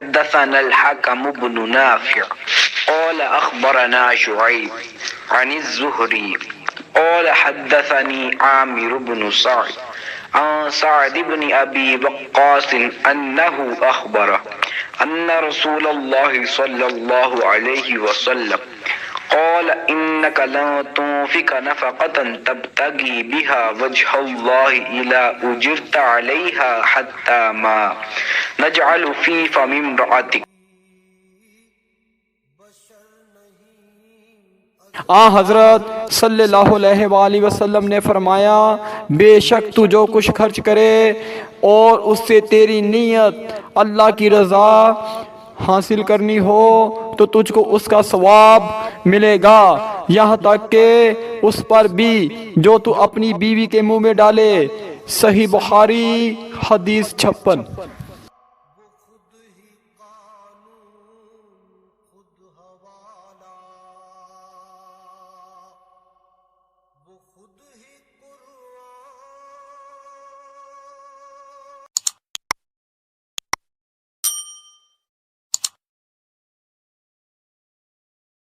حدثنا الحكم بن نافع قال أخبرنا شعيب عن الزهري قال حدثني عامر بن سعد عن سعد بن أبي وقاص أنه أخبره أن رسول الله صلى الله عليه وسلم قال إنك لن تنفق نفقة تبتغي بها وجه الله إلا أجرت عليها حتى ما نجعل في فم امرأتك. حضرت صلی اللہ علیہ وآلہ وسلم نے فرمایا، بے شک تو جو کچھ خرچ کرے اور اس سے تیری نیت اللہ کی رضا حاصل کرنی ہو تو تجھ کو اس کا ثواب ملے گا، یہاں تک کہ اس پر بھی جو تو اپنی بیوی کے منہ میں ڈالے۔ صحیح بخاری حدیث 56۔ وہ خود